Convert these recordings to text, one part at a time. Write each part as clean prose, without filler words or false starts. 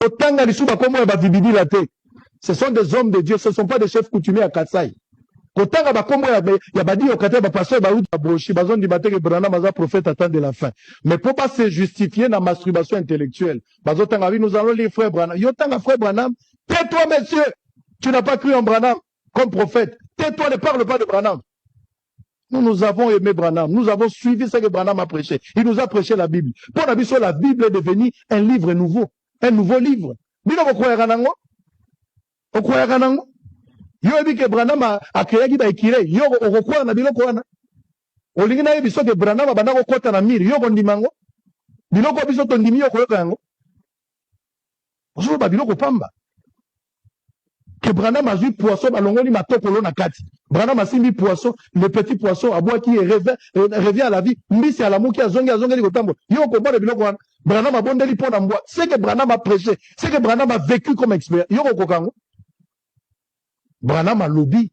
Otanga lisuba komo ba vibidi la te. Ce sont des hommes de Dieu, ce ne sont pas des chefs coutumiers à Katsai. Kotanga ba kombo ya badi okate ba pasteur ba uta brochi bazon di bateke Branham maza prophète attend de la fin. Mais pour pas se justifier dans masturbation intellectuelle. Bazotanga oui nous allons lire frère Branham. Yotanga frère Branham, tais-toi monsieur. Tu n'as pas cru en Branham comme prophète. Tais-toi, ne parle pas de Branham. Nous avons aimé Branham. Nous avons suivi ce que Branham a prêché. Il nous a prêché la Bible. Pour la Bible, la Bible est devenue un livre nouveau. Un nouveau livre. Bino ko croire nango? O croire nango? Yo ebi ke Branham a créé ki ba ekire. Yo ko croire na biloko wana. Olingi na yebiso ke Branham abanda ko kota na mire. Yo ko ndimango. Biloko biso to ndimi yo ko yoka yango. Ozo ba biloko pamba. Que Branham a vu poisson, balongoli matokolo na kati. Branham a simbi poisson, le petit poisson, à bois qui revient à la vie. Mbisi à l'amour qui a zongi li kotambo. Yo ko bon de biloko wana. Branham a bondeli pona mboa. C'est que Branham a prêché, c'est que Branham a vécu comme expert. Yo ko kokango. Branham a lobby.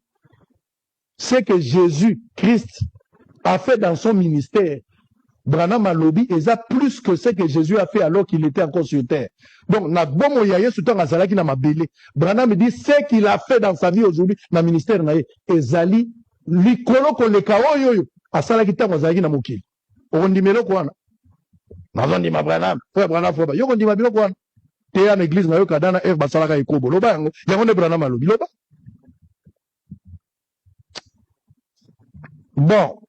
C'est que Jésus Christ a fait dans son ministère. Branham a lobby et ça plus que ce que Jésus a fait alors qu'il était encore sur terre. Donc, na bomo yaye surtout na zalaki na mabele. Branham dit ce qu'il a fait dans sa vie aujourd'hui dans le ministère na ye ezali likolo ko le kao yoyo asalaki tango zalaki na mokili. Okondimelo kwana. Nazondi ma Branham, frère Branham foba. Yo kondima bilo kwana. Te ya na église na yo kadana er basalaka ikobo. Loba yango, yango ne Branham a lobby loba. Bon,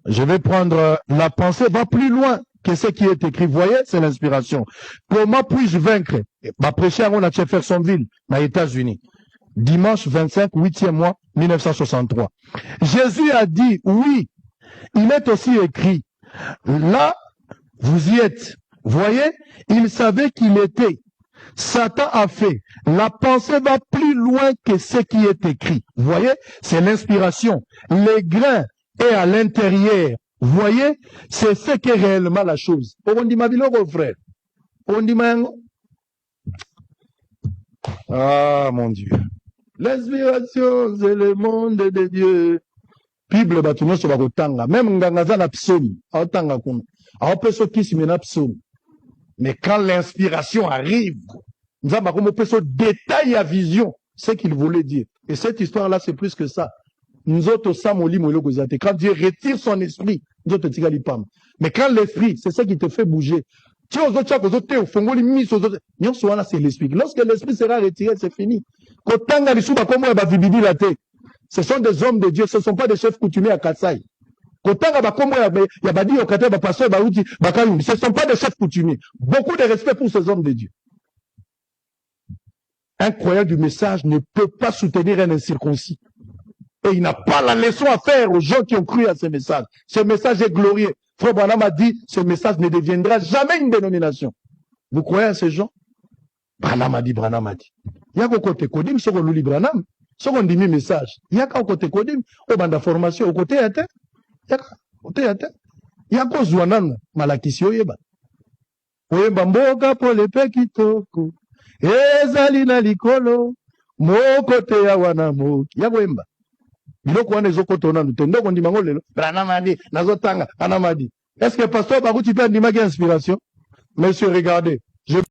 je vais prendre la pensée, va plus loin que ce qui est écrit. Vous voyez, c'est l'inspiration. Comment puis-je vaincre? Ma prêcher à Jeffersonville, aux États-Unis. Dimanche 25, 8e mois, 1963. Jésus a dit, oui, il est aussi écrit. Là, vous y êtes. Vous voyez, il savait qu'il était. Satan a fait. La pensée va plus loin que ce qui est écrit. Vous voyez, c'est l'inspiration. Les grains est à l'intérieur. Vous voyez, c'est ce qu'est réellement la chose. On dit ma biloko, frère. On dit ma. Ah, mon Dieu. L'inspiration, c'est le monde de Dieu. Bible, batuno so bakotanga. Même ngangaza na psomi. Aotanga kuna. Aopeso kisi mena psomi. Mais quand l'inspiration arrive, nous avons comme un détail à vision, ce qu'il voulait dire. Et cette histoire-là, c'est plus que ça. Nous autres, quand Dieu retire son esprit, nous autres, mais quand l'esprit, c'est ça qui te fait bouger. C'est l'esprit. Lorsque l'esprit sera retiré, c'est fini. Ce sont des hommes de Dieu, ce ne sont pas des chefs coutumiers à Katsai. Ce ne sont pas des chefs coutumiers. Beaucoup de respect pour ces hommes de Dieu. Un croyant du message ne peut pas soutenir un incirconcis. Et il n'a pas la leçon à faire aux gens qui ont cru à ce message. Ce message est glorieux. Frère Branham a dit, ce message ne deviendra jamais une dénomination. Vous croyez à ces gens? Branham a dit, Branham a dit. Il y a qu'au côté Kodim, ce qu'on lit Branham, ce qu'on dit message. Il y a qu'au côté Kodim, au bande de formation, au côté atteint. Il y a qu'au côté atteint. Il y a qu'au Zouanan, Malakisi Oyeba. Oyeba mboka pour les pekitoko. Ezalina likolo. Mo côté ya wanamo. Il y a Oyeba. Biloko wana ezokotona ntendo ko ndima ngolelo Branham a dit nazotanga anamadi. Est-ce que pasteur Baruti peut ndima ki inspiration? Monsieur, regardez,